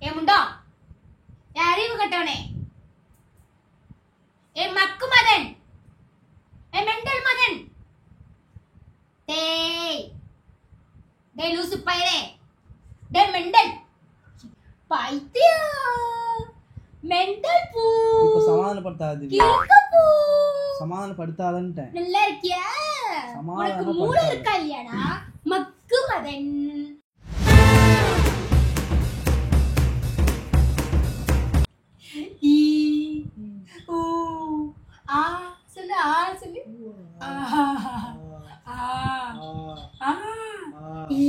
ஏமுண்டோ ஏ அறிவு கட்டவனே ஏ மக்கு மதன் ஏ மெண்டல் மதன் டேய் டேய் லூசு பையரே டேய் மெண்டல் பைத்தியம் மெண்டல் பூ இப்ப சமாதானப்படுத்தாது கிறுக்கு பூ சமாதானப்படுத்தாதன்ட்டேன். நல்லா இருக்கியா உனக்கு மூளை இருக்கா இல்லையாடா மக்கு மதன் ஈ ஊ ஆ சொல்லு ஆ சொல்லு ஆ ஆ ஆ ஈ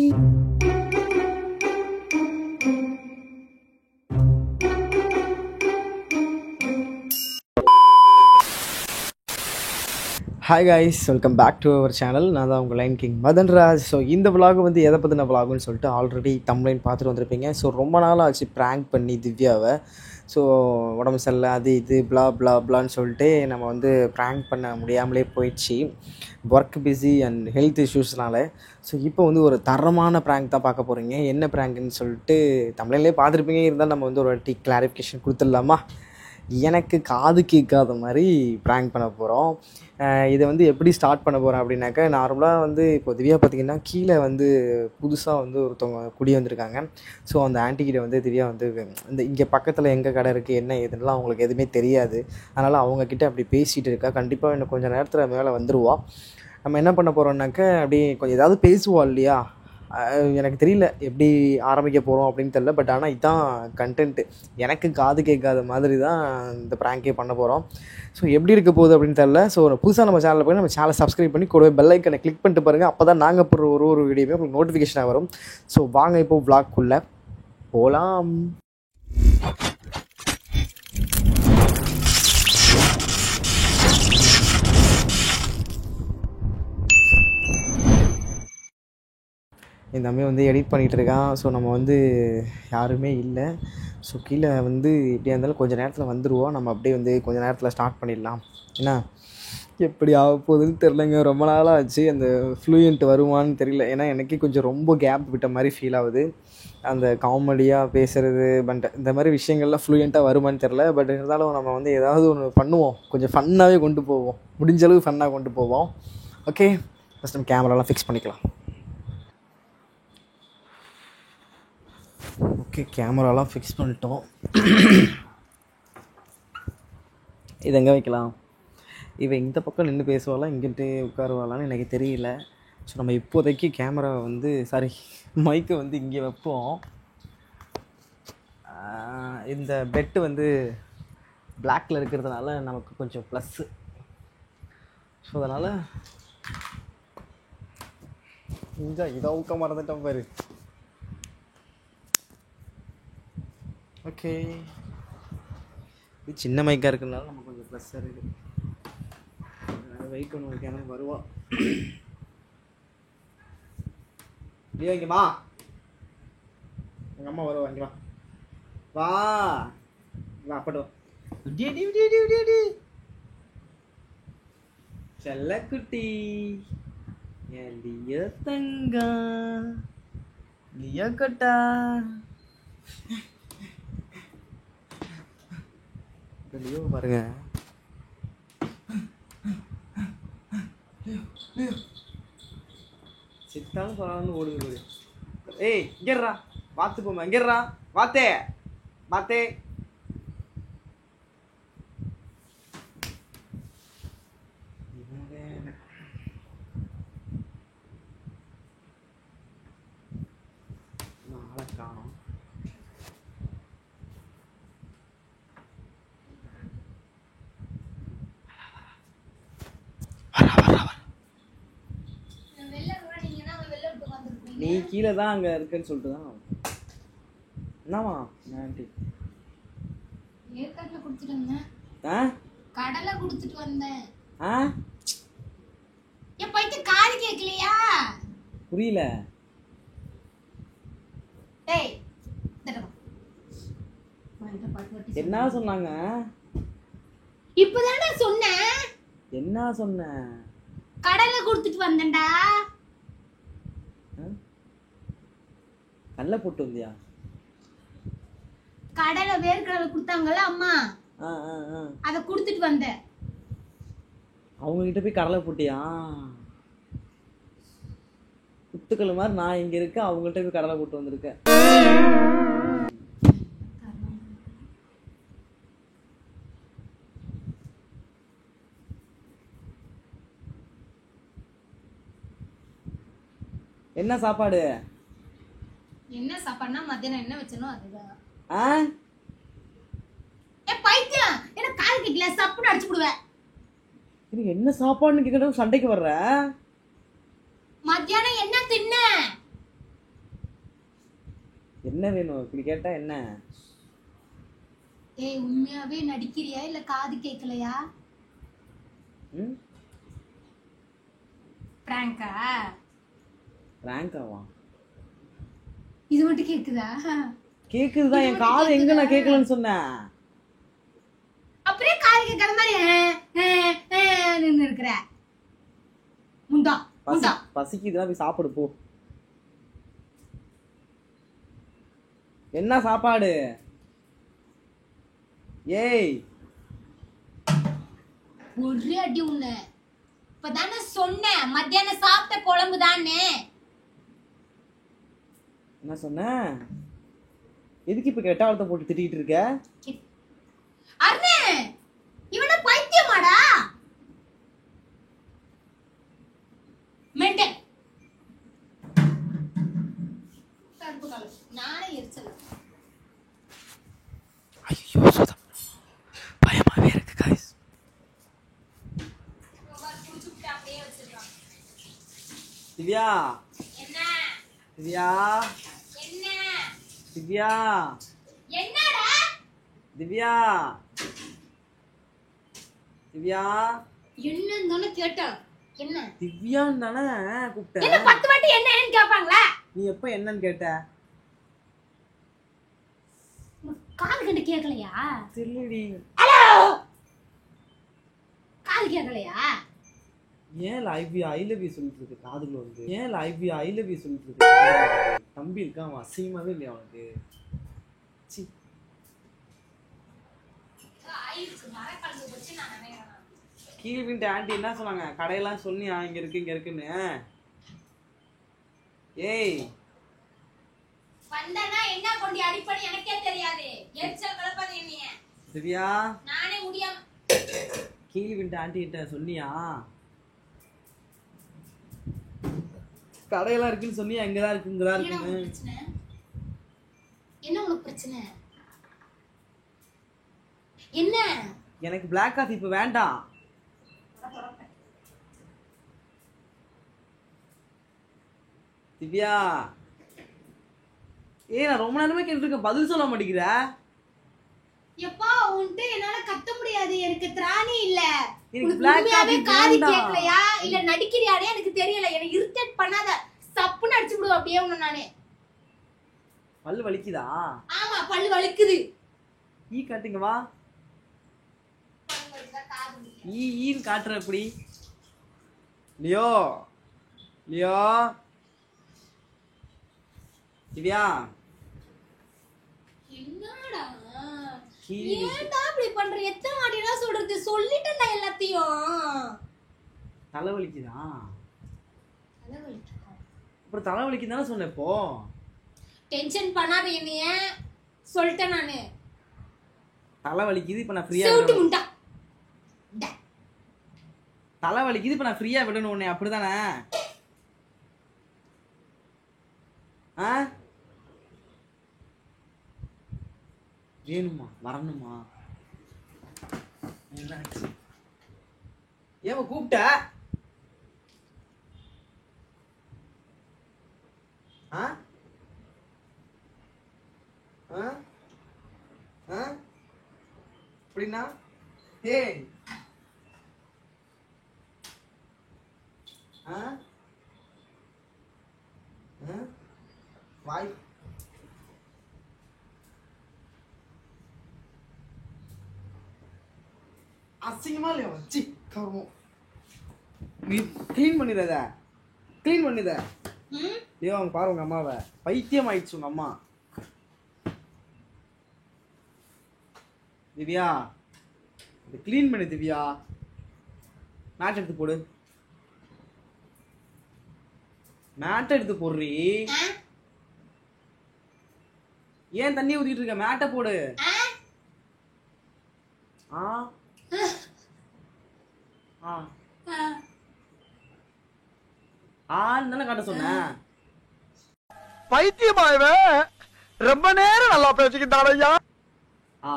hi guys, welcome back to our channel. நான் தான் உங்கள் லைன் கிங் மதன்ராஜ். ஸோ இந்த விலாக் வந்து எதை பற்றின விலாகுன்னு சொல்லிட்டு ஆல்ரெடி தம்ப்லைன் பார்த்துட்டு வந்திருப்பீங்க. ஸோ ரொம்ப நாள் ஆச்சு ப்ராங்க் பண்ணி திவ்யாவை. ஸோ உடம்பு சரியில்லை அது இது பிளா பிளா பிளான்னு சொல்லிட்டு நம்ம வந்து ப்ராங்க் பண்ண முடியாமலே போயிடுச்சு, ஒர்க் பிஸி அண்ட் ஹெல்த் இஷ்யூஸ்னால. ஸோ இப்போ வந்து ஒரு தரமான ப்ராங்க் தான் பார்க்க போகிறீங்க. என்ன ப்ராங்க்னு சொல்லிட்டு தம்ப்லைன்லேயே பார்த்துருப்பீங்க. இருந்தால் நம்ம வந்து ஒரு வாட்டி கிளாரிஃபிகேஷன் கொடுத்துடலாமா? எனக்கு காது கேட்காத மாதிரி ப்ராங்க் பண்ண போகிறோம். இதை வந்து எப்படி ஸ்டார்ட் பண்ண போகிறேன் அப்படின்னாக்கா, நார்மலாக வந்து இப்போ திவ்யா பார்த்திங்கன்னா கீழே வந்து புதுசாக வந்து ஒருத்தவங்க குடி வந்திருக்காங்க. ஸோ அந்த ஆன்ட்டிக்கிட்ட வந்து திவ்யா வந்து இந்த இங்கே பக்கத்தில் எங்கே கடை இருக்குது என்ன ஏதுன்னெலாம் அவங்களுக்கு எதுவுமே தெரியாது. அதனால் அவங்கக்கிட்ட அப்படி பேசிகிட்டு இருக்கா. கண்டிப்பாக இன்னும் கொஞ்சம் நேரத்தில் மேலே வந்துடுவா. நம்ம என்ன பண்ண போகிறோம்னாக்கா அப்படியே கொஞ்சம் ஏதாவது பேசுவோம் இல்லையா. எனக்கு தெரியல எப்படி ஆரம்பிக்க போகிறோம் அப்படின்னு தெரியல. பட் ஆனால் இதுதான் கண்டென்ட்டு. எனக்கு காது கேட்காத மாதிரி தான் இந்த ப்ராங்கே பண்ண போகிறோம். ஸோ எப்படி இருக்க போகுது அப்படின்னு தெரியல. ஸோ புதுசாக நம்ம சேனலில் போய் நம்ம சேனலை சப்ஸ்கிரைப் பண்ணி கூடவே பெல் ஐக்கனை கிளிக் பண்ணிட்டு பாருங்கள். அப்போ தான் நாங்கள் போடுற ஒரு வீடியோவே உங்களுக்கு நோட்டிஃபிகேஷனாக வரும். ஸோ வாங்க இப்போ வ்ளாக்குள்ளே போகலாம். இந்த தம்பி வந்து எடிட் பண்ணிகிட்டு இருக்கான். ஸோ நம்ம வந்து யாருமே இல்லை. ஸோ கீழே வந்து எப்படியா இருந்தாலும் கொஞ்சம் நேரத்தில் வந்துடுவோம். நம்ம அப்படியே வந்து கொஞ்சம் நேரத்தில் ஸ்டார்ட் பண்ணிடலாம். ஏன்னா எப்படி ஆக போகுதுன்னு தெரிலங்க. ரொம்ப நாளாக ஆச்சு. அந்த ஃப்ளூயண்ட் வருமானு தெரியல. ஏன்னா எனக்கே கொஞ்சம் ரொம்ப கேப் விட்ட மாதிரி ஃபீல் ஆகுது. அந்த காமெடியாக பேசுகிறது இந்த மாதிரி விஷயங்கள்லாம் ஃப்ளூயண்ட்டாக வருமானு தெரில. பட் இருந்தாலும் நம்ம வந்து ஏதாவது ஒன்று பண்ணுவோம். கொஞ்சம் ஃபன்னாகவே கொண்டு போவோம். முடிஞ்சளவு ஃபன்னாக கொண்டு போவோம். ஓகே, ஃபஸ்ட் நம்ம கேமராலாம் ஃபிக்ஸ் பண்ணிக்கலாம். ஓகே, கேமராலாம் ஃபிக்ஸ் பண்ணிட்டோம். இது எங்கே வைக்கலாம்? இவன் இந்த பக்கம் நின்று பேசுவாளா இங்கிட்டு உட்காருவாளான்னு எனக்கு தெரியல. ஸோ நம்ம இப்போதைக்கு கேமரா வந்து மைக்கை வந்து இங்கே வைப்போம். இந்த பெட்டு வந்து பிளாக்கில் இருக்கிறதுனால நமக்கு கொஞ்சம் ப்ளஸ்ஸு. ஸோ அதனால் இதை ஊக்க மறந்துட்டோம் பாரு. ஓகே, இது சின்ன மைக்காக இருக்கிறதுனால நம்ம கொஞ்சம் ப்ளஸ்ஸாக இருக்குது. வெயிட் ஒன்று எனக்கு வருவா. இல்லையா இங்கே வா, எங்கள் அம்மா வருவா. இங்கே வா வா வா அப்பட்டு செல்லக்குட்டி லியோ தங்கா லியோ கொட்டா. லியோ பாருங்க. சித்தாலும் பரவாயில்ல ஓடுது. ஏய் இங்கேறா வாத்து போமா. இங்கேறா வாத்தே வாத்தே. ஆளை காணோம். நீ கீழே தான் அங்கே இருக்குன்னு சொல்லிட்டு தான். என்னவா ஆண்டி ஏற்காட்டில் கொடுத்துட்டு வந்தேன். கடலை கொடுத்துட்டு வந்தேன். என் பைத்து காது கேட்கலையா? புரியல. என்ன சொன்னாங்க? இப்பதானே சொன்னேன். என்ன சொன்ன? கடலை கொடுத்துட்டு வந்தேன்டா. கடலை போட்டு வந்தியா? கடையில வேர்க்கடலை கொடுத்தாங்கல்ல அம்மா, அத குடுத்துட்டு வந்தேன். அவங்க கிட்ட போய் கடலை போட்டியா? குத்துக்கள் மாதிரி நான் இங்க இருக்கேன், அவங்கள்ட்ட போய் கடலை போட்டு வந்திருக்கேன். என்ன சாப்பாடு? என்ன சாப்பாடுனா மத்தியானம் என்ன வச்சனோ அதுதான். பைத்தியம், என்ன கால் கேக்கல, சப்புன்னு அடிச்சு போடுவேன். என்ன சாப்பாடுன்னு கேட்கறது சண்டைக்கு வர்ற? மத்தியானம் என்ன தின்ன? என்ன வேணும் இப்படி கேட்டா? என்ன ஏய், உண்மையாவே நடிக்கிறியா இல்ல காது கேக்கலையா? பிராங்கா? பிராங்காவா? இது மட்டும் கேக்குதா? கேக்குதுதான், என் காது எங்க நான் கேக்கலன்னு சொன்னேன். அப்படியே காது கேட்காத மாதிரி நின்னு இருக்கற. முண்டா முண்டா. பசிக்குதுனா போய் சாப்பிடு போ. என்ன சாப்பாடு? ஏய், ஒரு அடி உன்னை. இப்பதானே சொன்னேன் மத்தியானம் சாப்பிட்ட குழம்பு தானே. என்ன சொன்ன? எதுக்கு இப்ப கெட்ட வார்த்தை போட்டு திட்டிட்டு இருக்க? அண்ணே, இவன பைத்தியமாடா? மெண்டல். கருப்பு கலர் நானே எரிச்சல. ஐயோ சுதா, பயமாவே இருக்கு गाइस. திவ்யா, என்ன? திவ்யா, என்ன? திவ்யா, என்னடா? திவ்யா, திவ்யா, என்னன்னு கேட்டேன். என்ன? திவ்யான்னு தானே கூப்பிட்டேன். என்ன 10 வாட்டி என்னன்னு கேட்பாங்களா? நீ எப்ப என்னன்னு கேட்ட? காது கண்டு கேட்கலையா? தெரியலடி. ஹலோ, காது கேட்கலையா? ஏன் ஐ லவ் யூ சொல்லிட்டு இருக்கு காதுல வந்து? ஏன் ஐ லவ் யூ சொல்லிட்டு இருக்கு? தம்பி இருக்கான், அவன் அசிங்கமாவே இல்லையா அவனுக்கு? சி, கீழ் வீட்டு ஆண்டி என்ன சொன்னாங்க? கடையெல்லாம் சொன்னியா இங்க இருக்கு இங்க இருக்குன்னு? ஏய், வந்தனா என்ன கொண்டி அடிப்படி எனக்கே தெரியாது. எரிச்சல் கலப்பாதே என்னைய. திவ்யா, நானே முடியாம கீழ் வீட்டு ஆண்டி கிட்ட சொன்னியா கடையெல்லாம் இருக்குன்னு? சொன்னியா இங்கதான் இருக்கு இங்கதான் இருக்குன்னு? என்ன உனக்கு பிரச்சனை? என்ன? எனக்கு பிளாக் காஃபி இப்ப வேண்டாம். திவ்யா, நான் ரொம்ப நேரமா கேட்டு இருக்கேன், பதில் சொல்ல மாட்டேங்கிற. எப்பா உன்கிட்ட என்னால கத்த முடியாது, எனக்கு திராணி இல்ல. எனக்கு பிளாக் காபி காது கேக்கலையா இல்ல நடிக்கிறியானே எனக்கு தெரியல. எனக்கு இரிட்டேட் பண்ணாத, சப்புன்னு அடிச்சு விடுவேன் அப்படியே உன்னை நானே. பல்லு வலிக்குதா? ஆமா, பல்லு வலிக்குது. ஈ காட்டுங்க வா. ஈன்னு காட்டுற எப்படி? லியோ, லியோ, திவ்யா, என்னடா ஏன்டா இப்படி பண்ற? எத்தனை வாட்டிலாம் சொல்றது? சொல்லிட்டேன்டா எல்லாத்தையும். தலைவலிக்குதா? தலைவலிக்குதா? அப்புறம் தலைவலிக்குது தானே சொன்னேன். இப்போ டென்ஷன் பண்ணாத என்னைய, சொல்லிட்டேன் நானு. தலைவலிக்குது இப்ப நான் ஃப்ரீயா செவுட்டு முண்டா. தலைவலிக்குது இப்ப நான் ஃப்ரீயா விடணும் உன்னை, அப்படிதானே? வேணுமா வரணுமா? என்னாச்சு? ஏன் கூப்பிட்ட? அப்படின்னா ஏய், வாய் அசிங்கமா இல்லையா? சி கர்மம். நீ க்ளீன் பண்ணிடுறத, க்ளீன் பண்ணிடுற. ஐயோ அவங்க பாரு, உங்க அம்மாவை பைத்தியம் ஆயிடுச்சு உங்க அம்மா. திவ்யா இது க்ளீன் பண்ணு திவ்யா. மேட் எடுத்து போடு. மேட் எடுத்து போடுறீ. ஏன் தண்ணி ஊத்திட்டு இருக்க? மேட்டை போடு. ஆ ஆ ஆன்னு காட்ட சொன்னேன். பைத்தியமாயவே ரொம்ப நேரம் நல்லா பேசிக்கிட்டான் ஐயா. ஆ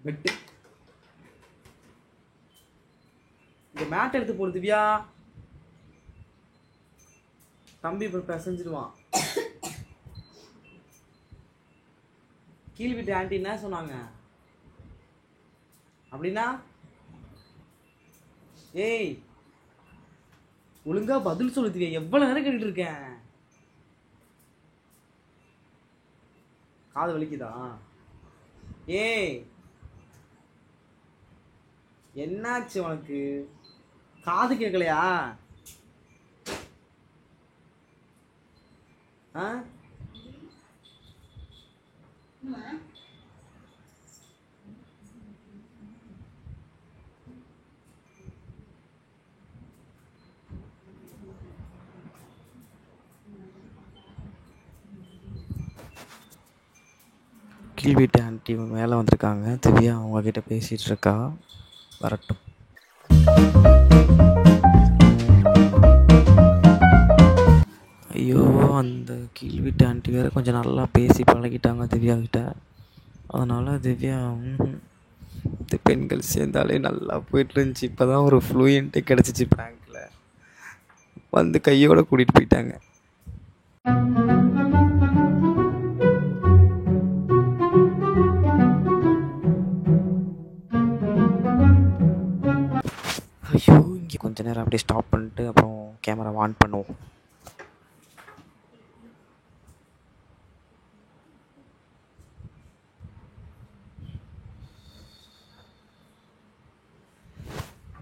வெட்டு. இந்த மேட் எடுத்து போடு திவ்யா. தம்பி இப்ப பிசைஞ்சிடுவான். கீழ் வீட்டு ஆண்டி என்ன சொன்னாங்க அப்படின்னா? ஏய் ஒழுங்கா பதில் சொல்லு திவ்யா. எவ்வளவு நேரம் கேட்டுட்டு இருக்கேன். காது வலிக்குதா? ஏய் என்னாச்சு உனக்கு? காது கேட்கலையா? ஆ கீழ் வீட்டு ஆண்டி மேலே வந்திருக்காங்க. திவ்யா அவங்கக்கிட்ட பேசிகிட்டு இருக்கா. வரட்டும். ஐயோ அந்த கீழ் வீட்டு ஆண்டி வேறு கொஞ்சம் நல்லா பேசி பழகிட்டாங்க திவ்யா கிட்ட. அதனால் திவ்யா இந்த பெண்கள் சேர்ந்தாலே நல்லா போயிட்டு இருந்துச்சு. இப்போ தான் ஒரு ஃப்ளூயண்ட்டே கிடச்சிச்சு ப்ராங்கில். வந்து கையோடு கூட்டிகிட்டு போயிட்டாங்க. ஐயோ இங்கே கொஞ்ச நேரம் அப்படியே ஸ்டாப் பண்ணிட்டு அப்புறம் கேமரா ஆன் பண்ணுவோம்.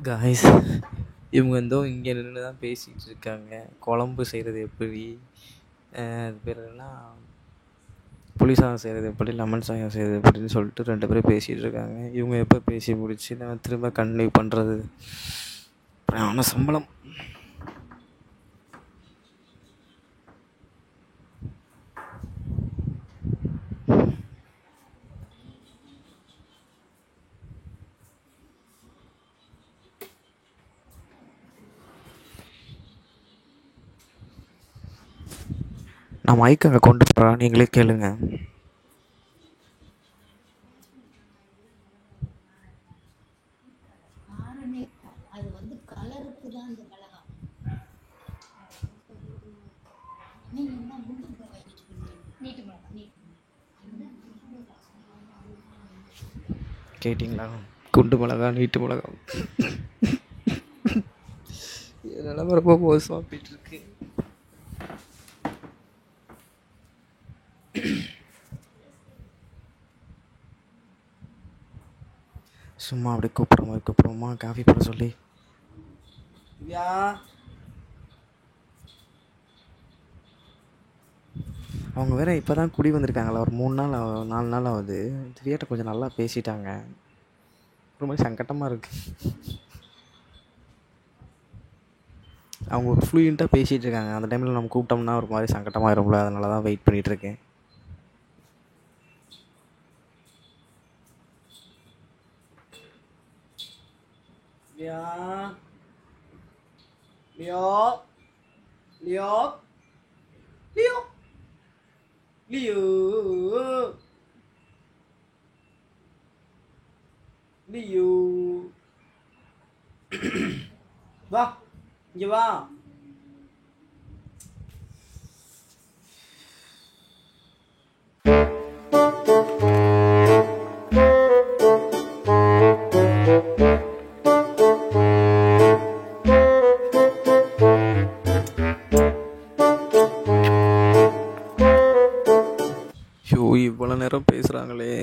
காய்ஸ் இவங்க இங்கே நின்று தான் பேசிகிட்டு இருக்காங்க. குழம்பு செய்கிறது எப்படி, அது பேர் என்ன, புளி சாதம் செய்கிறது எப்படி, லெமன் சாதம் செய்கிறது எப்படின்னு சொல்லிட்டு 2 பேரும் பேசிகிட்டு இருக்காங்க. இவங்க எப்போ பேசி முடிச்சு நான் திரும்ப கண்டினியூ பண்ணுறது? ஆனால் சம்பளம். நான் மைக் அங்கே கொண்டு போகிறேன், நீங்களே கேளுங்க. அது வந்து கலருக்கு தான் இந்த மிளகா. நீங்க என்ன நீட்டு மிளகா கேட்டிங்களா? குண்டு மிளகா நீட்டு மிளகா. இதெல்லாம் ரொம்ப மோசமாக போயிட்டுருக்கு. சும்மா அப்படியே கூப்பிட்றோமா காஃபி போட சொல்லி. திவ்யா அவங்க வேறு இப்போ தான் குடி வந்திருக்காங்களா, ஒரு 3 நாள் 4 நாள் ஆகுது. திவ்யாட்ட கொஞ்சம் நல்லா பேசிட்டாங்க. ஒரு மாதிரி சங்கட்டமாக இருக்குது. அவங்க ஒரு ஃப்ளூயண்ட்டாக பேசிகிட்டு இருக்காங்க. அந்த டைமில் நம்ம கூப்பிட்டோம்னா ஒரு மாதிரி சங்கட்டமாக இருக்கும்ல, அதனால தான் வெயிட் பண்ணிகிட்ருக்கேன். Leo Leo Leo Leo Leo Leo வா இங்கே வா. இவ்வளோ நேரம் பேசுகிறாங்களே.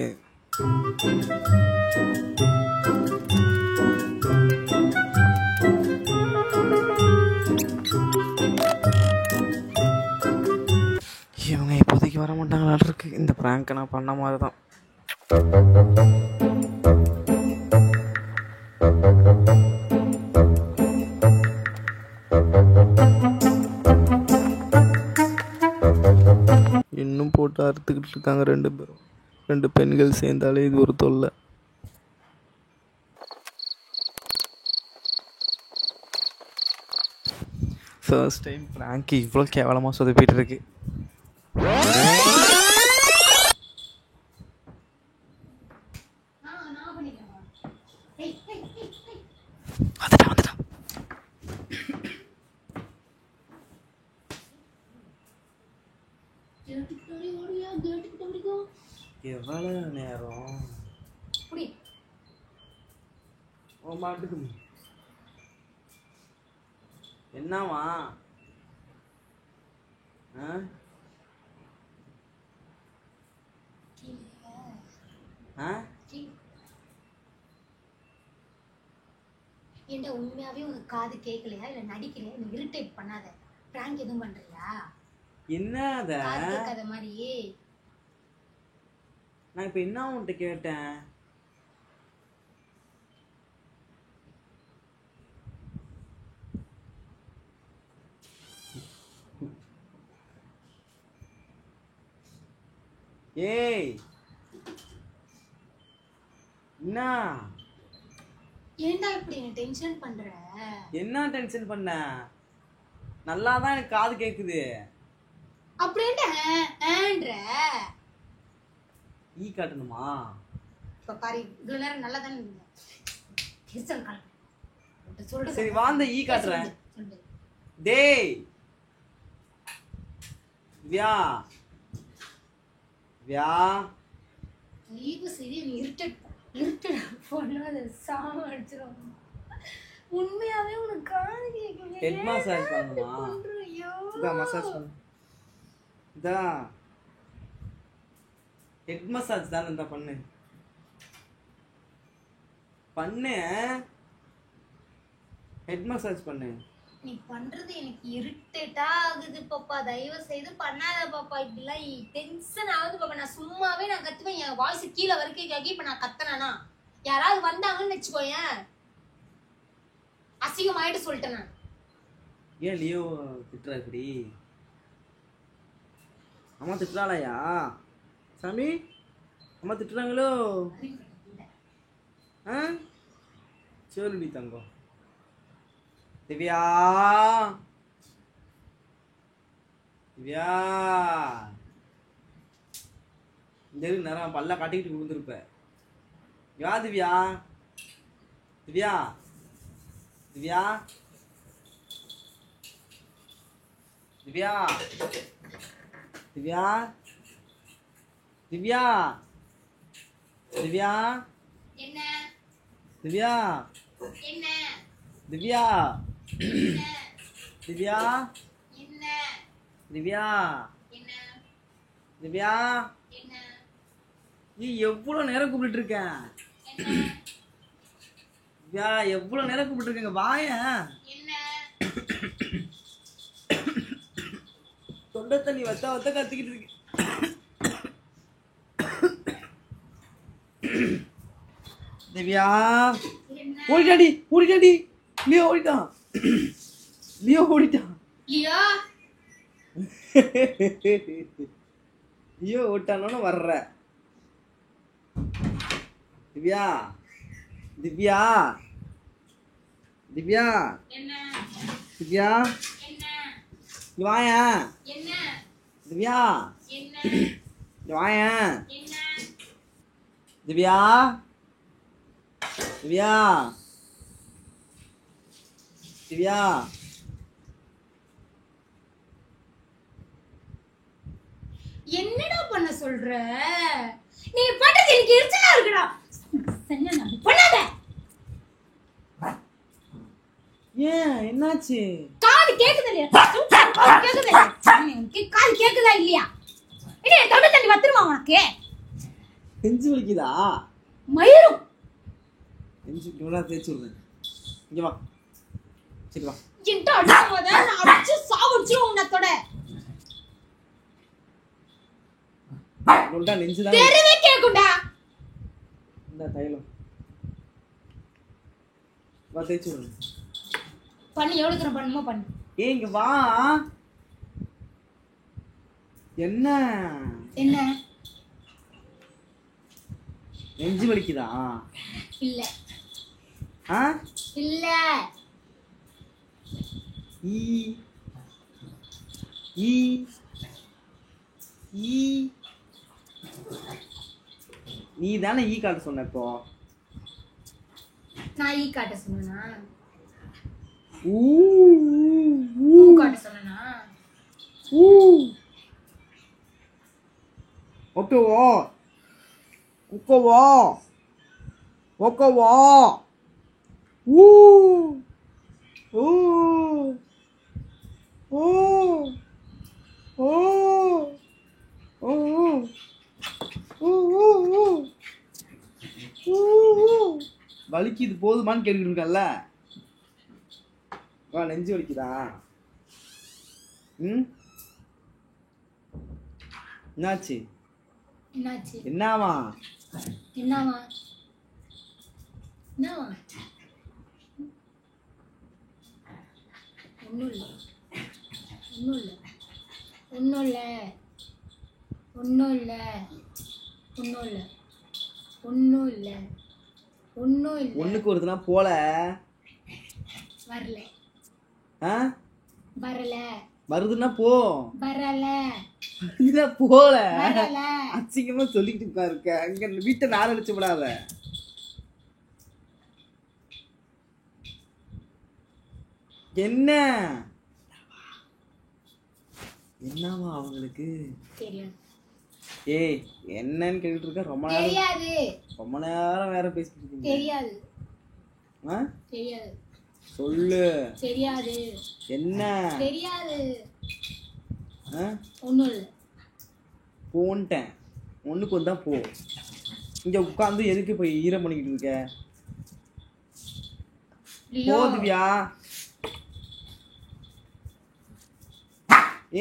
இவங்க இப்போதைக்கு வர வர மாட்டாங்களான் இருக்கு. இந்த ப்ராங்கை நான் பண்ண மாதிரி தான். இன்னும் போட்டு அறுத்துக்கிட்டு இருக்காங்க 2 பேரும். 2 பெண்கள் சேர்ந்தாலே இது ஒரு தொல்லை. ஃபர்ஸ்ட் டைம் ப்ராங்க் இவ்வளோ கேவலமாக சொதப்பிட்டு இருக்கு. வந்துட்டான். எவ்வளோ நேரம் மாட்டுக்கு என்னவா? ஏன்டா உண்மையாவே உங்க காது கேட்கலையா இல்ல நடிக்கலையா? நீ இரிட்டேட் பண்ணாத. பிராங்க் எதுவும் பண்றியா? என்னத காது கேட்காத மாதிரி. நான் இப்ப என்ன உன்கிட்ட கேட்டேன்? ஏய் என்ன ஏன்டா இப்படி என்ன டென்ஷன் பண்ற? என்ன டென்ஷன் பண்ண? நல்லா தான் எனக்கு காது கேக்குது. அப்படியே ஏன்ற ஈ காட்டணுமா? இப்ப பாரு இவ்வளவு நேரம் நல்லா தானே இருந்தீங்க. கிறிஸ்டன் கால் சொல்ற. சரி வாந்த ஈ காட்டுறேன். டேய் வியா வியா ஈவு சரி நீ இரிட்டேட் பண்ணாத. சாம அடிச்சிரும். உண்மையாவே உனக்கு காது கேட்கல. ஹெட் மசாஜ் பண்ணுமா? இதா மசாஜ் பண்ணு. இதா ஹெட் மசாஜ் தான். இந்த பண்ணு பண்ணு. ஹெட் மசாஜ் பண்ணு. நீ பண்றது எனக்கு இரிட்டேட்டா ஆகுது பாப்பா. தயவு செய்து பண்ணாத பாப்பா. இப்படிலாம் டென்ஷன் ஆகுது பாப்பா. நான் சும்மாவே நான் கத்துவேன். என் வாய்ஸ் கீழே வரைக்கும் கேட்க. இப்ப நான் கத்தனா யாராவது வந்தாங்கன்னு வச்சுக்கோயேன் அசிங்கமாயிட்டு சொல்லிட்டேன் நான். ஏன் லியோ திட்டுறா இப்படி? அம்மா திட்டுறாளையா சாமி? அம்மா திட்டுறாங்களோ? சொல்லுடி தங்கம். திவ்யா திவ்யா இந்த நேரம் பல்ல காட்டிக்கிட்டு விழுந்துருப்ப. யா திவ்யா திவ்யா திவ்யா திவ்யா திவ்யா திவ்யா திவ்யா என்ன திவ்யா என்ன திவ்யா திவ்யா என்ன திவ்யா என்ன திவ்யா என்ன நீ எவ்வளவு நேரம் கூப்பிட்டு இருக்க? திவ்யா எவ்வளவு நேரம் கூப்பிட்டு இருக்கீங்க? வாயேன். என்ன தொண்டை தண்ணி வத்த வத்த கத்திக்கிட்டு இருக்கு. திவ்யா ஓடிட்டாடி ஓடிட்டாடி. லியோ ஓடிட்டான். லியோ ஓடிட்டான். லியோ லியோ ஓட்டானோன்னு வர்ற. திவ்யா திவ்யா திவ்யா என்ன திவ்யா என்ன வாயா. என்ன திவ்யா என்ன வாயா. என்ன திவ்யா திவ்யா திவ்யா என்னடா பண்ண சொல்ற? நீ பண்றது எனக்கு எரிச்சலா இருக்குடா. என்ன பண்ணாத. ஏன் என்னாச்சு? காது கேக்குதா இல்லையா? காது கேக்குதா இல்லையா? காது கேக்குதா இல்லையா? என்ன தொண்டை தண்ணி வத்துருமா உனக்கு? நெஞ்சு வலிக்குதா? மயிரும் நெஞ்சு இவ்வளோ தேய்ச்சி விடுறேன். இங்க வா. சரி வா. என்கிட்ட அடிக்கும் போது நான் அடிச்சு சாவடிச்சிரும் உன்னத்தோட. உண்டா நெஞ்சு தான் தெருவே கேக்கும்டா. இந்த தைலம் வா தேய்ச்சு விடு. பண்ணு எவ்வளவு தூரம் பண்ணுமோ பண்ணு. ஏய் இங்க வா. என்ன என்ன நெஞ்சு வலிக்குதா? இல்ல ஆ இல்ல. ஈ ஈ ஈ நீ தானே ஈ காட்ட சொன்ன இப்போ. நான் ஈ காட்ட சொன்னேனா? ஊ ஊ காட்ட சொன்னேனா? ஊ ஓகேவா ஓகேவா ஓகேவா ஊ ஊ ஊ ஊ ஊ வலிக்குது போதுமான்னு கேட்டுக்கிட்டு இருக்கல. வா நெஞ்சு வலிக்குதா? ம் என்னாச்சு? என்னாச்சு? என்னவா என்னவா? என்னவா? ஒண்ணும் இல்ல ஒண்ணும் இல்ல ஒண்ணும் இல்ல ஒண்ணும் இல்ல ஒண்ணும் இல்ல ஒண்ணும் இல்ல ஒண்ணும் இல்ல. ஒண்ணுக்கு ஒருத்தனா போல வரல. ஆ வரல. வருதுன்னா போ. வரல. வருதுன்னா போல. வரல. அசிங்கமா சொல்லிக்கிட்டு இருக்க. அங்க வீட்டை நார அடிச்சு விடாத. என்ன என்னவா அவங்களுக்கு தெரியாது. ஏய் என்னன்னு கேட்டுட்டு இருக்க. ரொம்ப நேரம் தெரியாது. ரொம்ப நேரம் வேற பேசிட்டு இருக்கீங்க. தெரியாது. ஆ தெரியாது. சொல்லு. தெரியாது. என்ன தெரியாது. ஆ ஒண்ணும் இல்ல. போன்ட்டேன். ஒண்ணுக்கு வந்தா போ. இங்க உட்கார்ந்து எதுக்கு போய் ஈரம் பண்ணிக்கிட்டு இருக்க? லியோ. போ திவ்யா.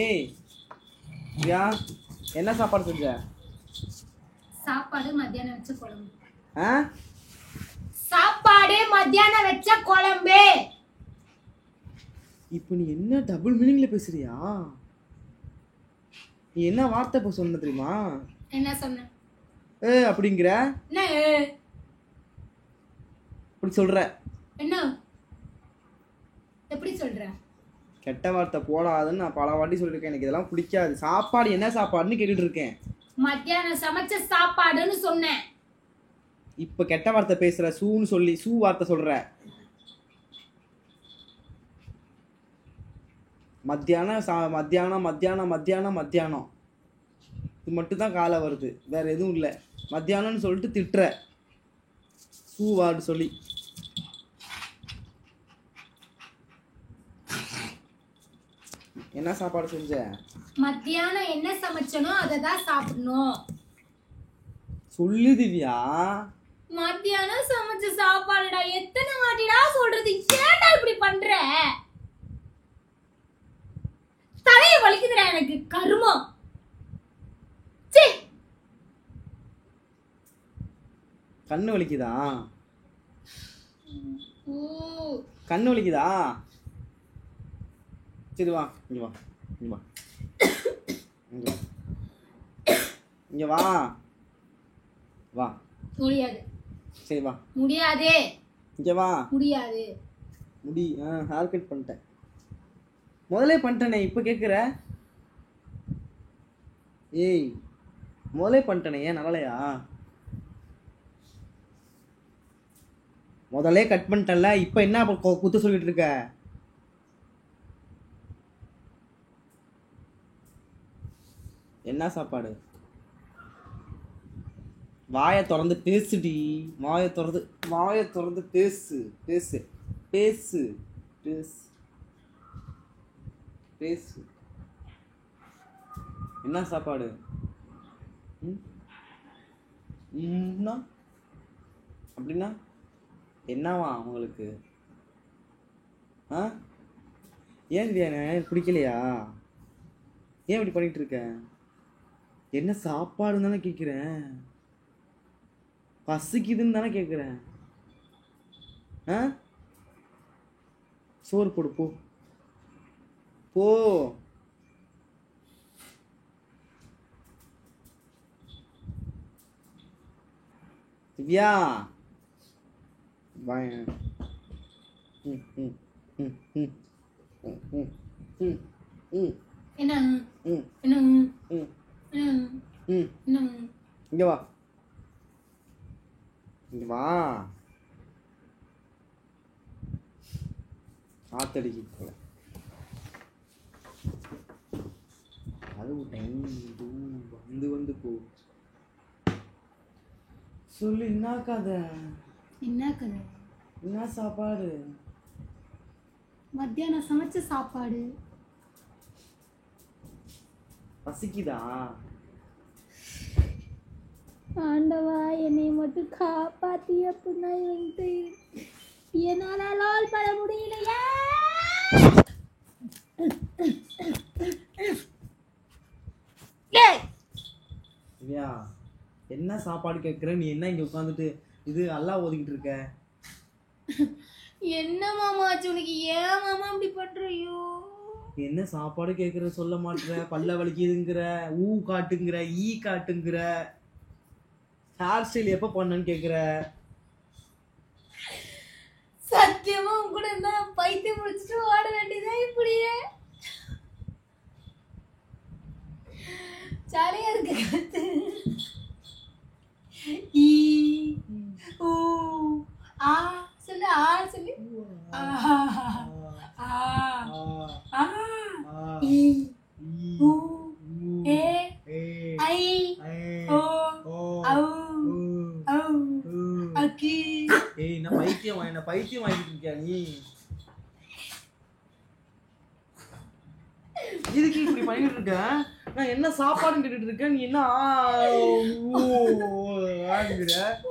ஏய் திவ்யா என்ன சாப்பாடு செஞ்ச? சாப்பாடு மத்தியானம் வச்ச குழம்பு. ஆ சாப்பாடு மத்தியானம் வச்ச குழம்பு. இப்போ நீ என்ன டபுள் மீனிங்ல பேசுறியா? நீ என்ன வார்த்தை இப்போ சொன்ன தெரியுமா? என்ன சொன்ன? அப்படிங்கிற என்ன அப்படி சொல்ற? என்ன எப்படி சொல்ற? கெட்ட வார்த்தை போடாதுன்னு நான் பல வாட்டி சொல்லிருக்கேன். எனக்கு இதெல்லாம் பிடிக்காது. சாப்பாடு என்ன சாப்பாடுன்னு கேட்டுட்டு இருக்கேன். மத்தியானம் சமைச்ச சாப்பாடுன்னு சொன்னேன். இப்ப கெட்ட வார்த்தை பேசுற. சூன்னு சொல்லி சூ வார்த்தை சொல்ற. மத்தியானம் மத்தியானம் மத்தியானம் மத்தியானம் மத்தியானம் இது மட்டும் தான் காலை வருது. வேற எதுவும் இல்லை. மத்தியானம்னு சொல்லிட்டு திட்டுற. சூ வார்டு சொல்லி. என்ன சாப்பாடு செஞ்ச? மத்தியானம் என்ன சமைச்சனோ அதை தான் சாப்பிடணும். சொல்லு திவ்யா. மத்தியானம் சமைச்ச சாப்பாடுடா. எத்தனை வாட்டிடா சொல்றது? ஏன்டா இப்படி பண்ற? தலைய வலிக்குதுடா எனக்கு. கருமம். சீ. கண்ணு வலிக்குதா? ஊ. கண்ணு வலிக்குதா? சரி வா இங்க வா இங்க வா இங்க வா இங்க வா வா. முடியாது. சரி வா. முடியாது. இங்க வா. முடியாது. முடி ஹேர் கட் பண்ணிட்டேன். முதலே பண்ணிட்டேனே இப்போ கேட்குற? ஏய் முதலே பண்ணிட்டேனே ஏன் நல்லாலையா? முதலே கட் பண்ணிட்டேன்ல. இப்போ என்ன குத்து சொல்லிட்டு இருக்க? என்ன சாப்பாடு? வாயை திறந்து பேசுடி. வாயை திறந்து பேசு பேசு பேசு பேசு பேசு. என்ன சாப்பாடு? அப்படின்னா என்னவா உங்களுக்கு? ஏன் பிடிக்கலையா? ஏன் இப்படி பண்ணிட்டு இருக்க? என்ன சாப்பாடுன்னு தானே கேட்குறேன், பசிக்குதுன்னு தானே கேட்குறேன். ஆ சோறு போடு போ போ. திவ்யா வாங்க. ம் ம் ம் ம் ம் ம் ம் ம் என்ன ம் என்ன ம் என்ன ம் என்ன இங்க வா, இங்க வா. ஆத்தடிக்கு போல அது டைம் வந்து வந்து போ. சொல்லு என்ன கதை, என்ன கதை? என்ன சாப்பாடு? மத்தியானம் சமைச்ச சாப்பாடு. பசிக்குதா? ஆண்டவா என்னை மட்டும் காப்பாத்தி அப்படின்னா வந்து என்னால லால் பட முடியலையா? திவ்யா என்ன சாப்பாடு கேட்குற நீ? என்ன இங்க உட்காந்துட்டு இது எல்லாம் ஓதிக்கிட்டு இருக்க? என்ன மாமா ஆச்சு உனக்கு? ஏன் மாமா இப்படி பண்றியோ? என்ன சாப்பாடு கேட்குற சொல்ல மாட்டுற, பல்ல வலிக்குதுங்கிற, ஊ காட்டுங்கிற, ஈ காட்டுங்கிற, ஹேர் ஸ்டைல் எப்போ பண்ணன்னு கேட்குற. சத்தியமா உன் கூட இருந்தா பைத்தியம் முடிச்சுட்டு ஓட வேண்டியதா இப்படியே. ஜாலியா இருக்கு. ஈ ஊ ஆ சொல்லு, ஆ சொல்லு. ஆ ஆ ஆ ஈ ஊ ஏ ஐ ஓ ஔ ஔ அக்கி. ஏய் என்ன பைத்தியம் வாங்கிட்டு இருக்கியா நீ? இதுக்கு இப்படி பண்ணிட்டு இருக்க? நான் என்ன சாப்பாடுன்னு கேட்டுட்டு இருக்கேன், நீ என்ன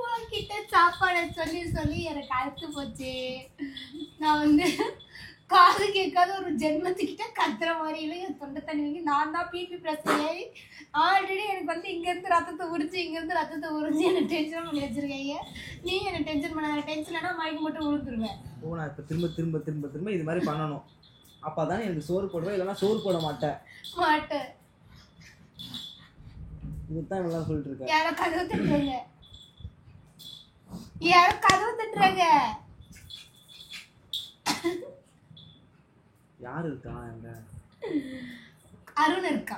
உன்கிட்ட சாப்பாடை சொல்லி சொல்லி எனக்கு அழுத்து போச்சு. நான் வந்து காது கேட்காத ஒரு ஜென்மத்துக்கிட்ட கத்துற மாதிரி இல்லை. என் தொண்டை தண்ணி வாங்கி நான் தான் பிபி பிரச்சனை ஆகி ஆல்ரெடி எனக்கு வந்து இங்கேருந்து ரத்தத்தை உறிஞ்சி எனக்கு டென்ஷன் பண்ணி வச்சிருக்கீங்க. நீ என்ன டென்ஷன் பண்ண, டென்ஷன் ஆனால் மயக்கம் மட்டும் விழுந்துருவேன். ஓ நான் இப்போ திரும்ப திரும்ப திரும்ப திரும்ப இது மாதிரி பண்ணணும், அப்போ தானே எனக்கு சோறு போடுவேன், இல்லைன்னா சோறு போட மாட்டேன். இதுதான் இவ்வளோ சொல்லிட்டு இருக்கேன். யாரோ கதவு தட்டுறாங்க. யாரு இருக்கா அங்க? அருண் இருக்கா.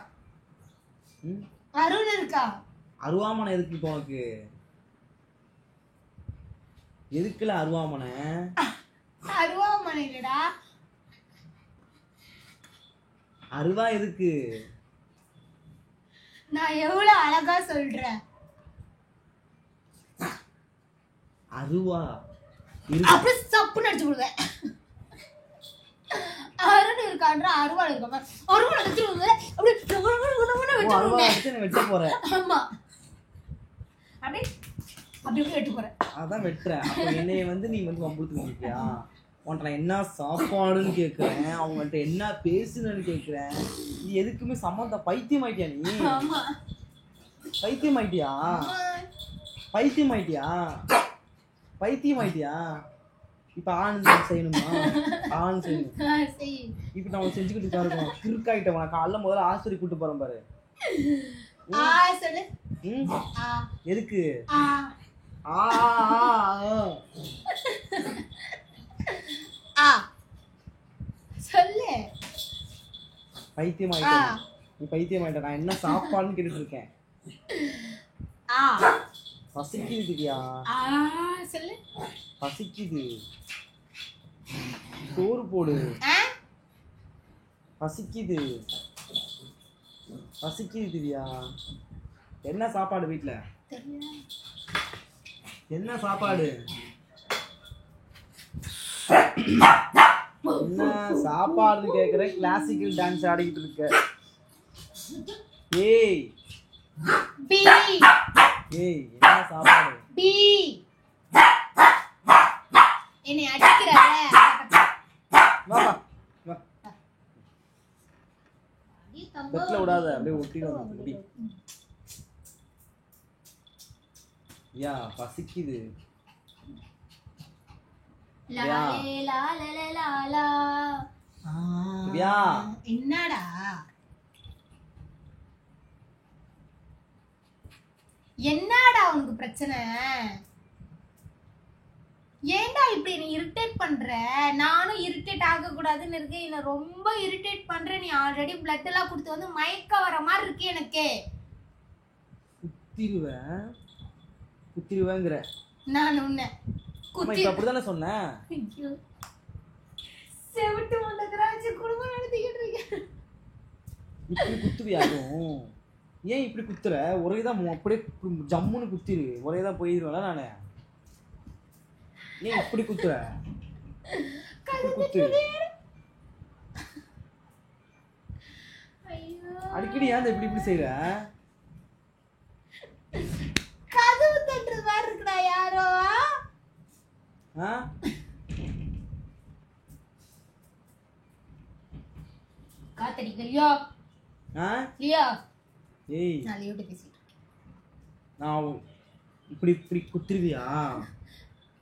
அருவாமனை எதுக்கு இப்போ உனக்கு? எதுக்குல அருவாமனை? அருவாமனை இல்லடா, அருவா எதுக்கு? நான் எவ்வளவு அழகா சொல்றேன். அருவா அப்படி சப்பு நடிச்சு விடுவேன். அருண் இருக்கான்ற அருவாள் இருக்காம அருவாள் வச்சிருவாங்க. வெட்ட போறேன். ஆமா அப்படி அப்படி வெட்டு போறேன். அதான் வெட்டுறேன். அப்ப என்னைய வந்து நீ வந்து வம்புழுத்து நிக்கியா? உன்ட்ட நான் என்ன சாப்பாடுன்னு கேட்குறேன், அவங்கள்ட்ட என்ன பேசுனன்னு கேட்குறேன். நீ எதுக்குமே சம்மந்தம். பைத்தியம் ஆயிட்டியா நீ? பைத்தியம் ஆயிட்டியா? இப்ப ஆனந்த் செய்யணுமா? ஆனந்த் செய்யணும். இப்ப நான் செஞ்சுக்கிட்டு தான் இருக்கோம். கிறுக்காயிட்டவன். நான் காலைல முதல்ல ஆஸ்பத்திரி கூட்டு போறேன் பாரு. எதுக்கு? சொல்லு. பைத்தியம் ஆயிட்ட நீ, பைத்தியம் ஆயிட்ட. நான் என்ன சாப்பாடுன்னு கேட்டுட்டு இருக்கேன். பசிக்குதுயா? சொல்லு. பசிக்குது, சோறு போடு. பசிக்குது திவ்யா. என்ன சாப்பாடு வீட்டுல? என்ன சாப்பாடு? என்ன சாப்பாடுன்னு கேக்குற? கிளாசிக்கல் டான்ஸ் ஆடிக்கிட்டு இருக்க. ஏய் என்ன சாப்பாடு? என்னை அடிக்கிறாரே. வா பெட்ல விடாத, அப்படியே ஒட்டிடும். யா பசிக்குது. லாலே லாலல லாலா. யா என்னடா என்னடா உனக்கு பிரச்சனை? ஏன்டா இப்படி நீ இரிட்டேட் பண்ற? நானும் இரிட்டேட் ஆக கூடாதுன்னு இருக்கேன். என்ன ரொம்ப இரிட்டேட் பண்ற. நீ ஆல்ரெடி பிளட் எல்லாம் கொடுத்து வந்து மயக்க வர மாதிரி இருக்கு எனக்கு. குத்திருவேங்கிற நான் உன்னை குத்தி அப்படிதானே சொன்னேன். செவிட்டு மண்டக்கராச்சு குடும்பம் நடத்திக்கிட்டு இருக்கேன். இப்படி குத்துவியாகும்? ஏன் இப்படி குத்துற? ஒரே தான் அப்படியே ஜம்முன்னு குத்திரு. ஒரே தான் போயிடுவேன்ல நானு. ஏன் இப்படி குத்துற? குத்து அடிக்கடி ஏன் இப்படி இப்படி செய்யற? கதவு தட்டுறது மாதிரி இருக்குடா யாரோ. காத்தடிக்கலையோ? லியோ ஏய் நான் லியோட்ட பேசிட்டு நான் இப்படி இப்படி குத்துருவியா?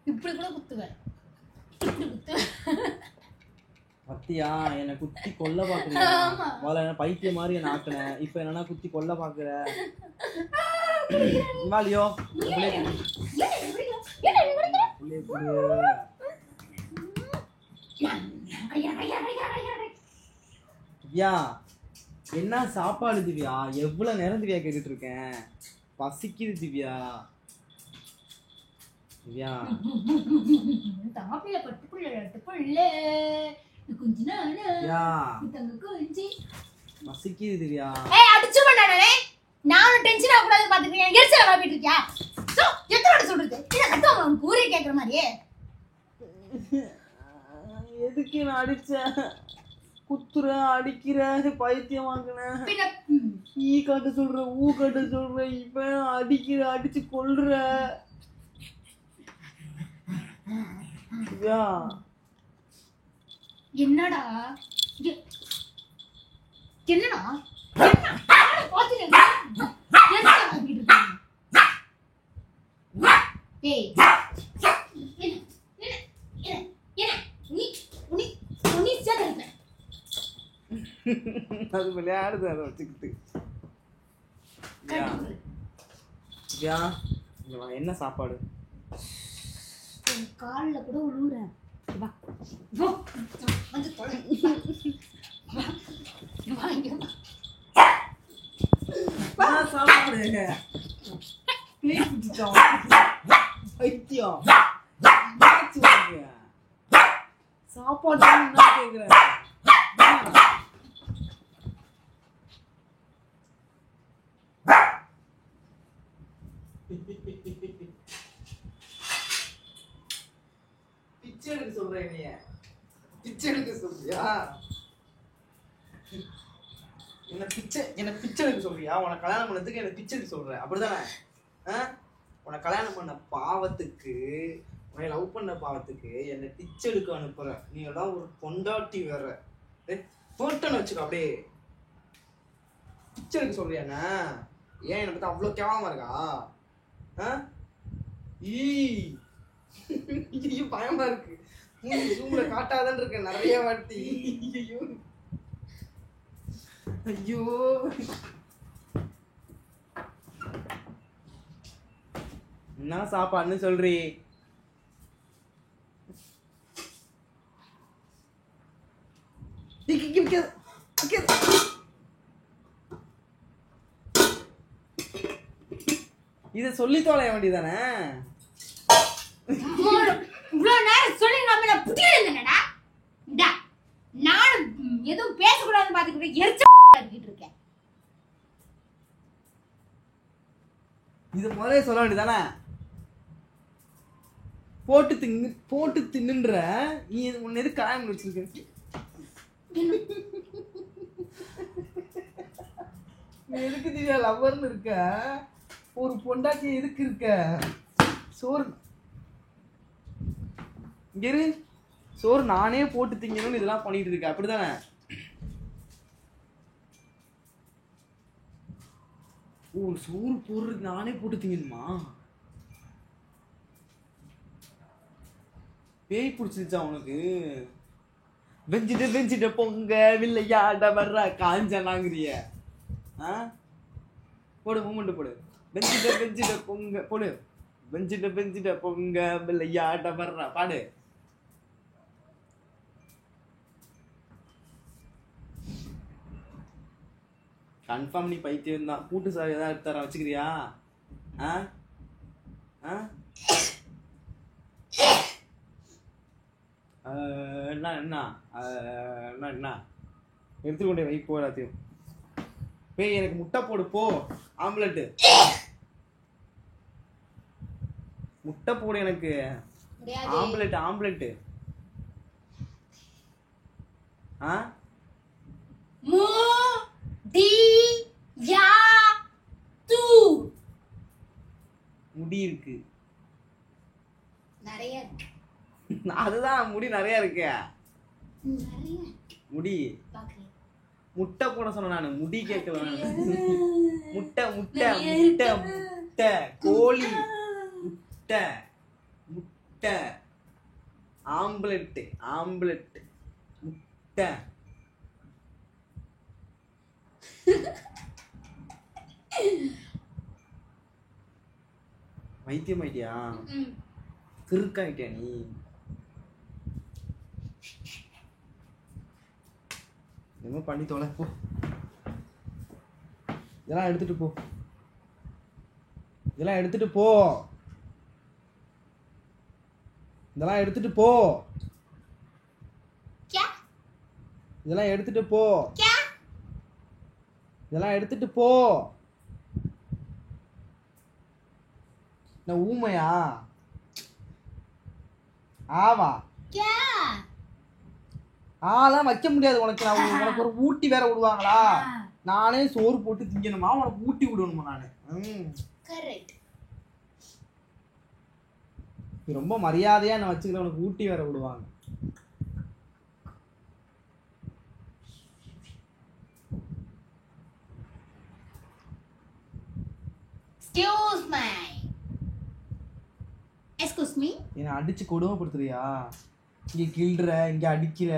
இப்படி கூட குத்துவேன். இப்படி குத்துவேன். பத்தியா என்ன குத்தி கொல்ல பாக்குறியா? முதல்ல என்ன பைத்திய மாதிரி என்ன ஆக்குன. இப்ப என்னன்னா குத்தி கொல்ல பாக்குற. லியோ திவ்யா என்ன சாப்பாடு திவ்யா? எவ்வளவு நேரம் திவ்யா கேட்டுட்டு இருக்கேன். பசிக்குது திவ்யா. திவ்யா தாப்பில பட்டுப்புள்ள பட்டுப்புள்ள கொஞ்ச நாளா தங்க கொஞ்சி பசிக்குது திவ்யா. ஏய் அடிச்சு பண்ணானே. நானும் டென்ஷன் ஆக கூடாது பாத்துக்கிறேன். எரிச்சல வாப்பிட்டு இருக்கியா? சோ எத்தனை சொல்றது? என்ன கத்துவாங்க உனக்கு ஊரே கேக்குற மாதிரியே. எதுக்கு நான் அடிச்சேன்? குத்துற அடிக்கிற பைத்தியம் வாங்கின. ஈ காட்ட சொல்ற ஊ காட்ட சொல்ற. இப்ப அடிக்கிற அடிச்சு கொல்ற. என்னடா என்னடா அது விளையாடுது அதை வச்சுக்கிட்டு. என்ன சாப்பாடு? காலில் கூட உழுவுற. சாப்பாடு சாப்பாடு கேக்குறேன். பிச்சை எடுக்க சொல்றேன். நீ பிச்சை எடுக்க சொல்றியா? என்ன பிச்சை எடுக்க சொல்றியா? உனக்கு கல்யாணம் பண்ணதுக்கு என்ன பிச்சை எடுக்க சொல்ற அப்படிதானே? உனக்கு கல்யாணம் பண்ண பாவத்துக்கு, உன்னை லவ் பண்ண பாவத்துக்கு என்ன பிச்சை எடுக்க அனுப்புற. நீ எல்லாம் ஒரு பொண்டாட்டி வேற. போட்டோன்னு வச்சுக்கோ. அப்படியே பிச்சை எடுக்க சொல்றியாண்ணா? ஏன் என்னை பத்தி அவ்வளோ கேவலமா இருக்கா? பயமா இருக்கு. ஜூம்ல காட்டாதான் இருக்க நிறைய வாட்டி. ஐயோ என்ன சாப்பாடுன்னு சொல்றீ? இத சொல்லி தொலைய வேண்டியதானே? இவ்வளவு நேரம் சொல்லி நம்ம புரியலடா. நான் எதுவும் பேசக்கூடாதுன்னு பாத்துக்கிட்டு எரிச்சிட்டு இருக்கேன். இது முதல்ல சொல்ல வேண்டியதானே? போட்டு தின்னுன்ற நீ உன்னை எது கல்யாணம் வச்சிருக்க? எதுக்கு திவ்யா லவ்வர்னு இருக்க? ஒரு பொண்டாட்டி எதுக்கு இருக்க? சோறு இரு. சோறு நானே போட்டு திங்கணும்னு இதெல்லாம் பண்ணிட்டு இருக்க அப்படிதானே? சோறு போடுறதுக்கு நானே போட்டு திங்கணுமா? பேய் பிடிச்சிருச்சா உனக்கு? வெஞ்சிட்ட பொங்க வில்லையாட வர்ற காஞ்சனாங்கிறிய. போடு மூமெண்ட் போடு. வெஞ்சிட்ட பொங்க போடு. வெஞ்சிட்ட பொங்க வில்லையாட வர்ற பாடு. கன்ஃபார்ம் நீ பைத்தியம் தான். பூட்டு சாவி ஏதாவது எடுத்து தர வச்சுக்கிறியா? என்ன எடுத்துட்டு கொண்டே வை போ எல்லாத்தையும். பேய் எனக்கு முட்டை போடு போ. ஆம்லெட்டு முட்டை போடு எனக்கு. ஆம்லெட்டு முடி இருக்கு நிறைய இருக்கு. அதுதான் முடி நிறைய இருக்கு. முடி முட்டை போட சொன்ன நானு, முடி கேட்கல. முட்டை முட்டை முட்டை முட்டை கோழி முட்டை முட்டை ஆம்லெட் முட்டை. வைத்தியம் ஆயிட்டியா? கிறுக்காயிட்டியா நீ? என்ன பண்ணி தொலை போ. இதெல்லாம் எடுத்துட்டு போ. இதெல்லாம் எடுத்துட்டு போ. இதெல்லாம் எடுத்துட்டு போ. இதெல்லாம் எடுத்துட்டு போ. இதெல்லாம் எடுத்துட்டு போ. நான் ஊமையா? ஆவா ஆலாம் வைக்க முடியாது உனக்கு. உனக்கு ஒரு ஊட்டி வேற விடுவாங்களா? நானே சோறு போட்டு திங்கணுமா? உனக்கு ஊட்டி விடணுமா நானு? ரொம்ப மரியாதையா நான் வச்சுக்கிறேன். உனக்கு ஊட்டி வேற விடுவாங்க. என்ன அடிச்சு கொடுமைப்படுத்துறியா? இங்க கிள்ற, இங்க அடிக்கிற.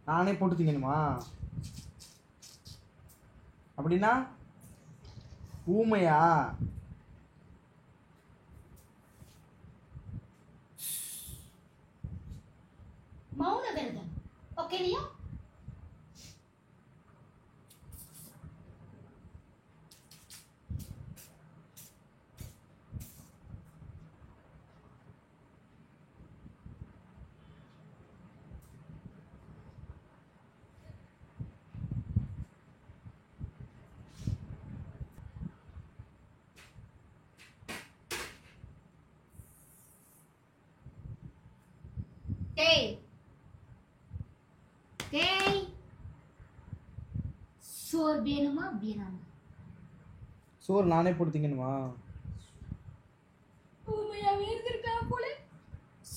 நானே போட்டு திங்கணுமா? அப்படின்னா ஊமையா? மௌன விரதம் ஓகேலியா? சோறு வேணுமா வேணாமா? சோறு நானே போட்டு திங்கணுமா?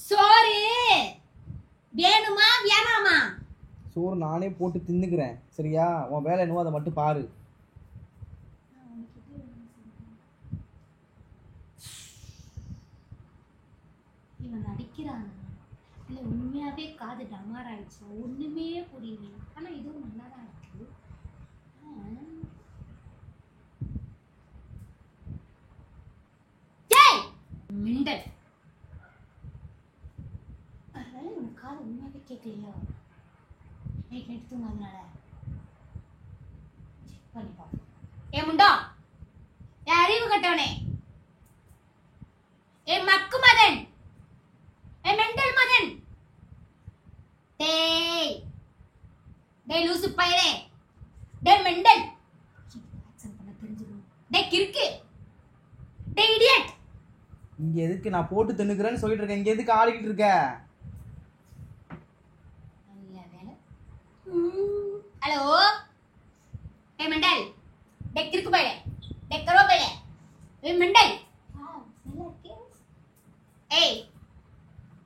சோறு வேணுமா வேணாமா? சோறு நானே போட்டு தின்னுக்கிறேன். சரியா? உன் வேலை என்னவோ அதை மட்டும் பாரு. இவன் நடிக்கிறான் இல்ல உண்மையாவே காது டமார் ஆயிடுச்சு. ஒண்ணுமே புரியல. ஆனா இதுவும் நல்லாதான் இருக்கு. மிண்டல் உனக்கு காது உண்மையாவே கேட்கலையோ? நைட் நைட் தூங்காதனால செக் பண்ணி பாப்போம். ஏ முண்டா, ஏ அறிவு கட்டவனே, ஏ மக்கு மதன், ஏ மெண்டல் மதன், டேய் டேய் லூசு பையனே, டேய் மெண்டல், ஆக்சன் பண்ண தெரிஞ்சுக்கணும். டேய் கிறுக்கு, டேய் இடியட். இங்க எதுக்கு நான் போட்டு தின்னுக்கிறேன்னு சொல்லிட்டு இருக்கேன்? இங்க எதுக்கு ஆடிக்கிட்டு இருக்க? நல்ல வேலை. ஹலோ ஏ மெண்டல், டேய் கிறுக்கு பையனே, டேய் கரோ பையனே, ஏ மெண்டல். ஏய்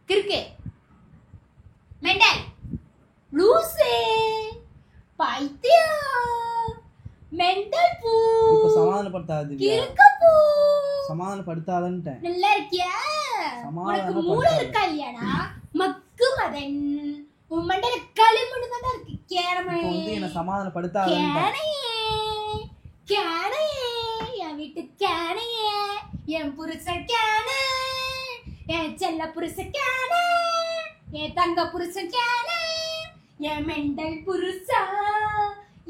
கிறுக்கு மெண்டல் லூசே பைத்தியம் மெண்டல் பூ. இப்ப சமாதானப்படுத்தாது. கிறுக்கு பூ சமாதானப்படுத்தாதன்ட்டேன். நல்லா இருக்கியா? உனக்கு மூளை இருக்கா இல்லையாடா மக்கு மதன் உன் மண்டையில களிமண்ணு தான் இருக்கு கேனமே என்ன சமாதானப்படுத்தாத கேனையே என் வீட்டு கேனையே என் புருஷன் கேனே என் செல்ல புருஷன் கேனே என் தங்க புருஷன் கேனே என் மெண்டல் புருஷா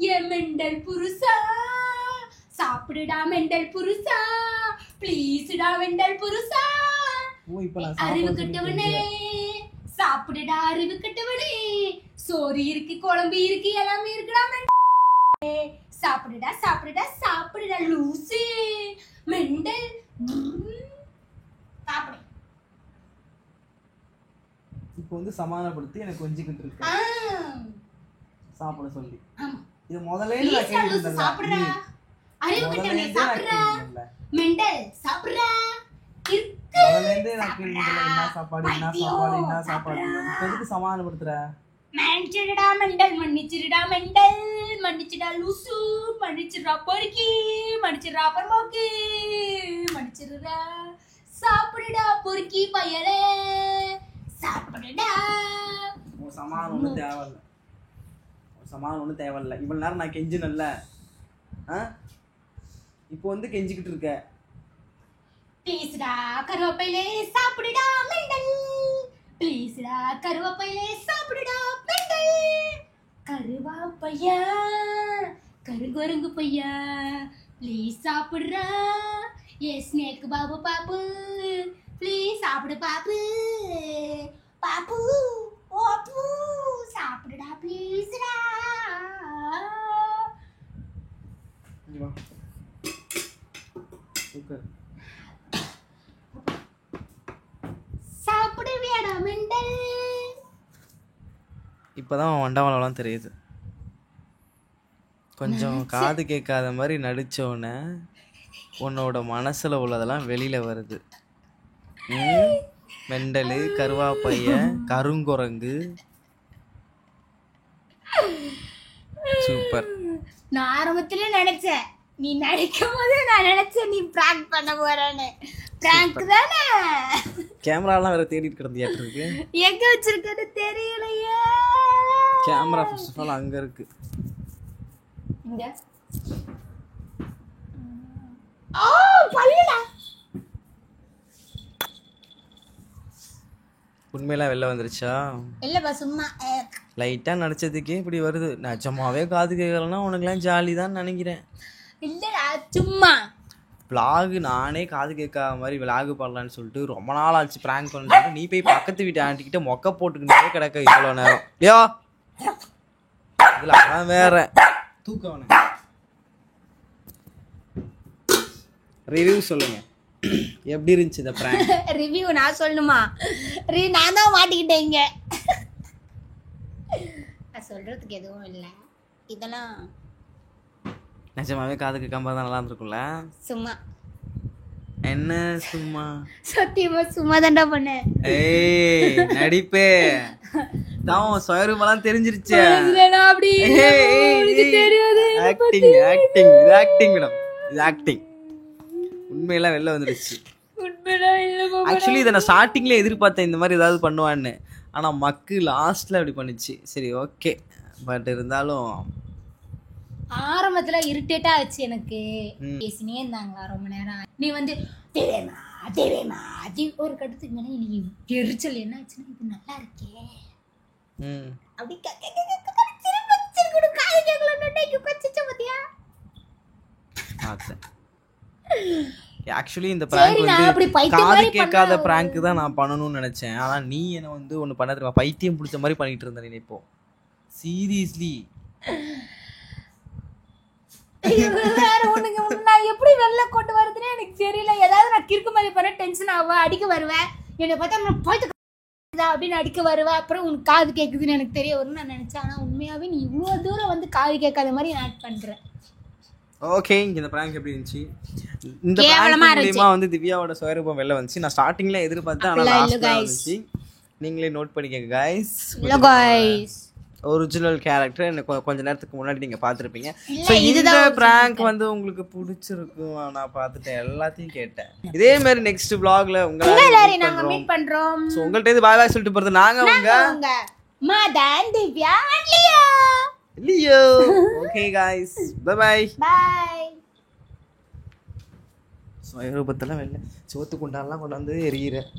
என் மெண்டல் புருஷா சாப்பிடுடா மெண்டல் புருஷா ப்ளீஸ்டா மெண்டல் புருஷா அறிவு கட்டவனே சாப்பிடுடா அறிவு கட்டவனே சோறு இருக்கு குழம்பு இருக்கு எல்லாமே இருக்குடா சாப்பிடுடா சாப்பிடுடா சாப்பிடுடா லூசு மெண்டல் சாப்பிடு இப்போ வந்து சமாதானப்படுத்தி எனக்கு கொஞ்சிக்கிட்டு இருக்கு சாப்பிட சொல்லி இது முதல்ல சாப்பிடுறா அறிவு கட்டவனே சாப்பிடுறா மெண்டல் சாப்பிடுறா என்ன சாப்பாடு சமாதானப்படுத்துற மன்னிச்சிடுடா மெண்டல் மன்னிச்சிடுடா மெண்டல் மன்னிச்சிடா லூசு மன்னிச்சிடுறா பொறுக்கி மன்னிச்சிடுறா பரமோக்கு மன்னிச்சிடுறா சாப்பிடுடா பொறுக்கி பயலே சாப்பிடுடா சமாதானம் ஒன்றும் தேவையில்ல இவ்வளவு நேரம் நான் கெஞ்சினல்ல இப்போ வந்து கெஞ்சிக்கிட்டு இருக்க ப்ளீஸ்டா கருவேப்பிலே சாப்பிடுடா மெண்டல் ப்ளீஸ்டா கருவேப்பிலே சாப்பிடுடா மெண்டல் கருவாப்பையா கருகுரங்கு பையா ப்ளீஸ் சாப்பிடுறா ஏ ஸ்னேக் பாபு பாப்பு ப்ளீஸ் சாப்பிடு பாப்பு பாப்பு ஓப்பு சாப்பிடுடா ப்ளீஸ்டா சாப்பிடுவியாடா மெண்டல் இப்போதான் வண்டவாளம்லாம் தெரியுது கொஞ்சம் காது கேட்காத மாதிரி நடிச்சோன்னே உன்னோட மனசுல உள்ளதெல்லாம் வெளியில வருது மெண்டலு கருவாப்பைய கருங்குரங்கு சூப்பர் நான் ஆரம்பத்திலே நினைச்சேன் நீ நடிக்கும் போது நான் நினைச்சேன் நீ பிராங்க் பண்ண போறேன்னு பிராங்க் தானே கேமராலாம் வேற தேடிட்டு கிடந்தியாட்டு இருக்கு எங்க வச்சிருக்கன்னு தெரியலையே கேமரா ஃபர்ஸ்ட் ஆஃப் ஆல் அங்க இருக்கு இங்க பல்லுடா உண்மையெல்லாம் வெளில வந்துருச்சா இல்லப்பா சும்மா லைட்டா நடிச்சதுக்கே இப்படி வருது நிஜமாவே காது கேட்கலன்னா உனக்குலாம் ஜாலி தான் நினைக்கிறேன் இல்லடா சும்மா விலாகு நானே காது கேட்காத மாதிரி விலாகு பண்ணலான்னு சொல்லிட்டு ரொம்ப நாள் ஆச்சு பிராங்க் பண்ணிட்டு நீ போய் பக்கத்து வீட்டு ஆண்டிக்கிட்ட மொக்க போட்டுக்கிட்டே கிடக்க இவ்வளோ நேரம் ஐயோ இதுல அவன் வேற தூக்கவன ரிவ்யூ சொல்லுங்க எப்படி இருந்துச்சு இந்த பிராங்க் ரிவ்யூ நான் சொல்லணுமா நான் தான் மாட்டிக்கிட்டேன் இங்க நான் சொல்றதுக்கு எதுவும் இல்லை இதெல்லாம் நிஜமாவே காது கேட்காம தான் நல்லா இருந்திருக்கும்ல சும்மா என்ன சும்மா சத்தியமா சும்மா தான்டா பண்ணேன் ஏய் நடிப்பே தான் சொயரூபெல்லாம் தெரிஞ்சிருச்சு அப்படி தெரியாது ஆக்டிங் ஆக்டிங் இது ஆக்டிங் மேடம் இது ஆக்டிங் உண்மையெல்லாம் வெளில வந்துருச்சு ஆக்சுவலி இதை நான் ஸ்டார்டிங்ல எதிர்பார்த்தேன் இந்த மாதிரி ஏதாவது பண்ணுவான்னு ஆனா மக்கு லாஸ்ட்ல அப்படி பண்ணுச்சு சரி ஓகே பட் இருந்தாலும் ஆரம்பத்துல இரிட்டேட்டா ஆச்சு எனக்கு பேசினே இருந்தாங்களா ரொம்ப நேரம் நீ வந்து தேவேமா தேவேமா ஒரு கட்டத்துக்கு மேலே எனக்கு எரிச்சல் என்ன ஆச்சுன்னா இது நல்லா இருக்கே அப்படி ஆக்சுவலி இந்த பிராங்க் வந்து காது கேட்காத பிராங்க் தான் நான் பண்ணணும்னு நினைச்சேன் ஆனா நீ என்ன வந்து ஒண்ணு பண்ண தெரியுமா பைத்தியம் பிடிச்ச மாதிரி பண்ணிட்டு இருந்த நீ இப்போ சீரியஸ்லி நான் எப்படி வெளில கொண்டு வருதுன்னு எனக்கு தெரியல ஏதாவது நான் கிறுக்கு மாதிரி பண்ண டென்ஷன் ஆவேன் அடிக்க வருவேன் என்னை பார்த்தா நான் போயிட்டு அப்படின்னு அடிக்க வருவேன் அப்புறம் உனக்கு காது கேட்குதுன்னு எனக்கு தெரிய வரும்னு நான் நினைச்சேன் ஆனா உண்மையாவே நீ இவ்வளோ தூரம் வந்து காது கேட்காத மாதிரி நான் ஆட் பண்றேன் ஓகே இந்த பிராங்க் எப்படி இருந்துச்சு இந்த பிராங்க் மூலமா வந்து திவ்யாவோட சுயரூபம் வெளில வந்துச்சு நான் ஸ்டார்டிங்ல எதிர்பார்த்தேன் ஆனா லாஸ்ட்ல வந்துச்சு நீங்களே நோட் பண்ணிக்கங்க गाइस ஒரிஜினல் கேரக்டர் எனக்கு கொஞ்ச நேரத்துக்கு முன்னாடி நீங்கள் பார்த்துருப்பீங்க. இல்ல, ஸோ இந்த இதுதான் ப்ராங்க் வந்து உங்களுக்கு பிடிச்சிருக்கும். நான் பார்த்துட்டேன், எல்லாத்தையும் கேட்டேன். இதே மாதிரி நெக்ஸ்ட் vlogல எல்லாரையும் நாங்க மீட் பண்றோம். ஸோ உங்கள்கிட்ட இது பாய் பாய் சொல்லிட்டு போகிறது நாங்கள் உங்க Madan Divya Leo. Leo. Okay guys, bye bye. Bye. So ஐரோப்பத்தெல்லாம் வெளில சோத்து குண்டாலாம் கொண்டாந்து எரியிறேன்.